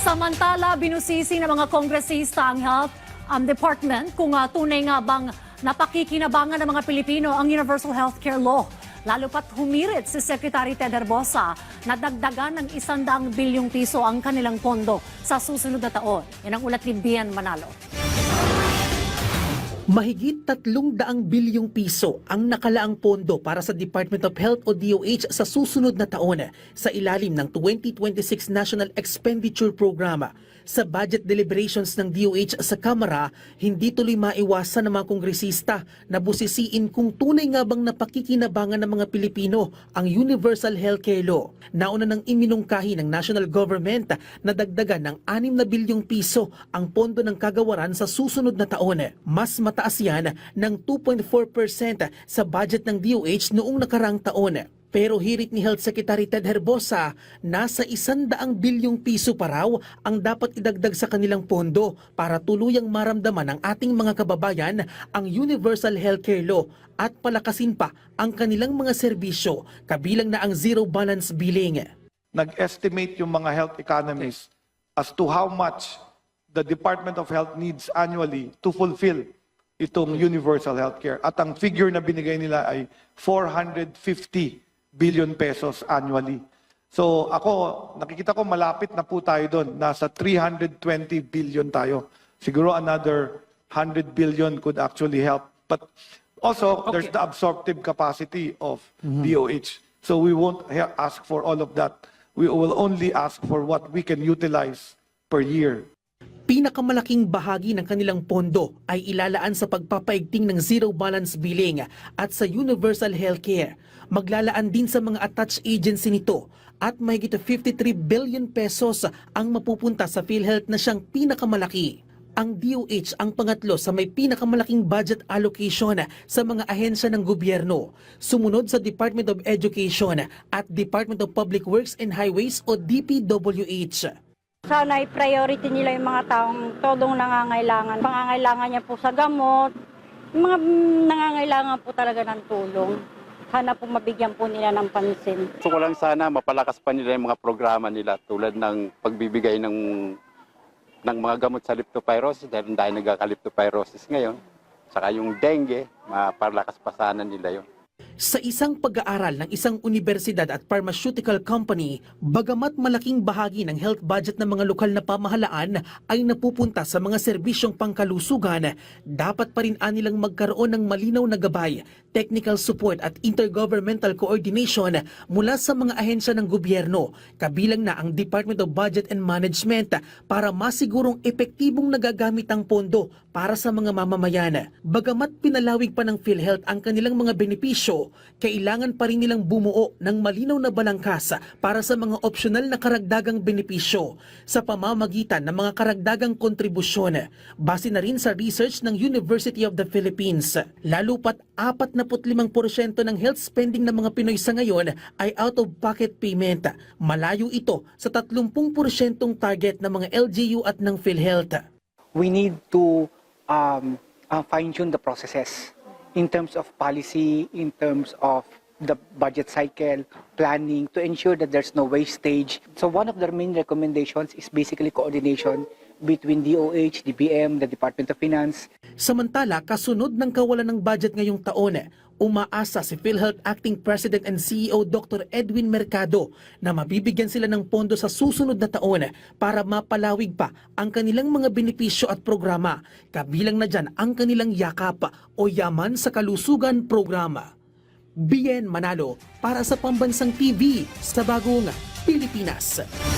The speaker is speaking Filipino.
Samantala, binusisi ng mga kongresista ang Health Department kung tunay nga bang napakikinabangan ng mga Pilipino ang Universal Healthcare Law. Lalo pat humirit si Secretary Ted Herbosa na dagdagan ng 100 bilyong piso ang kanilang pondo sa susunod na taon. Yan ang ulat ni Bien Manalo. Mahigit 300 bilyong piso ang nakalaang pondo para sa Department of Health o DOH sa susunod na taon sa ilalim ng 2026 National Expenditure Program. Sa budget deliberations ng DOH sa Kamara, hindi tuloy maiwasan ng mga kongresista na busisiin kung tunay nga bang napakikinabangan ng mga Pilipino ang Universal Healthcare Law. Nauna nang iminungkahi ng national government na dagdagan ng 6 na bilyong piso ang pondo ng kagawaran sa susunod na taon. Mas mataas yan ng 2.4% sa budget ng DOH noong nakarang taon. Pero hirit ni Health Secretary Ted Herbosa, nasa 100 bilyong piso pa raw ang dapat idagdag sa kanilang pondo para tuluyang maramdaman ng ating mga kababayan ang Universal Healthcare Law at palakasin pa ang kanilang mga serbisyo, kabilang na ang zero balance billing. Nag-estimate yung mga health economists as to how much the Department of Health needs annually to fulfill itong universal healthcare. At ang figure na binigay nila ay 450 billion pesos annually. So nakikita ko malapit na po tayo doon. Nasa 320 billion tayo. Siguro another 100 billion could actually help. But also, there's the absorptive capacity of DOH. So we won't ask for all of that. We will only ask for what we can utilize per year. Pinakamalaking bahagi ng kanilang pondo ay ilalaan sa pagpapaigting ng zero balance billing at sa universal healthcare. Maglalaan din sa mga attached agency nito at mahigit 53 billion pesos ang mapupunta sa PhilHealth na siyang pinakamalaki. Ang DOH ang pangatlo sa may pinakamalaking budget allocation sa mga ahensya ng gobyerno. Sumunod sa Department of Education at Department of Public Works and Highways o DPWH. Sana i-priority nila yung mga taong todong nangangailangan. Pangangailangan niya po sa gamot, yung mga nangangailangan po talaga ng tulong. Sana po mabigyan po nila ng pansin. Gusto ko lang sana mapalakas pa nila yung mga programa nila tulad ng pagbibigay ng mga gamot sa leptospirosis dahil nagka-leptospirosis ngayon. Saka yung dengue, mapalakas pa sana nila yun. Sa isang pag-aaral ng isang universidad at pharmaceutical company, bagamat malaking bahagi ng health budget ng mga lokal na pamahalaan ay napupunta sa mga serbisyong pangkalusugan, dapat pa rin anilang magkaroon ng malinaw na gabay, technical support at intergovernmental coordination mula sa mga ahensya ng gobyerno, kabilang na ang Department of Budget and Management para masigurong epektibong nagagamit ang pondo para sa mga mamamayan. Bagamat pinalawig pa ng PhilHealth ang kanilang mga benepisyo, kailangan pa rin nilang bumuo ng malinaw na balangkas para sa mga opsyonal na karagdagang benepisyo sa pamamagitan ng mga karagdagang kontribusyon. Base na rin sa research ng University of the Philippines, lalo pat 45% ng health spending ng mga Pinoy sa ngayon ay out-of-pocket payment. Malayo ito sa 30% target ng mga LGU at ng PhilHealth. We need to fine-tune the processes in terms of policy, in terms of the budget cycle, planning, to ensure that there's no wastage. So one of their main recommendations is basically coordination between DOH, DBM, the Department of Finance. Samantala, kasunod ng kawalan ng budget ngayong taon, umaasa si PhilHealth Acting President and CEO Dr. Edwin Mercado na mabibigyan sila ng pondo sa susunod na taon para mapalawig pa ang kanilang mga benepisyo at programa. Kabilang na dyan ang kanilang yakap o Yaman sa Kalusugan programa. Bien Manalo para sa Pambansang TV sa Bagong Pilipinas.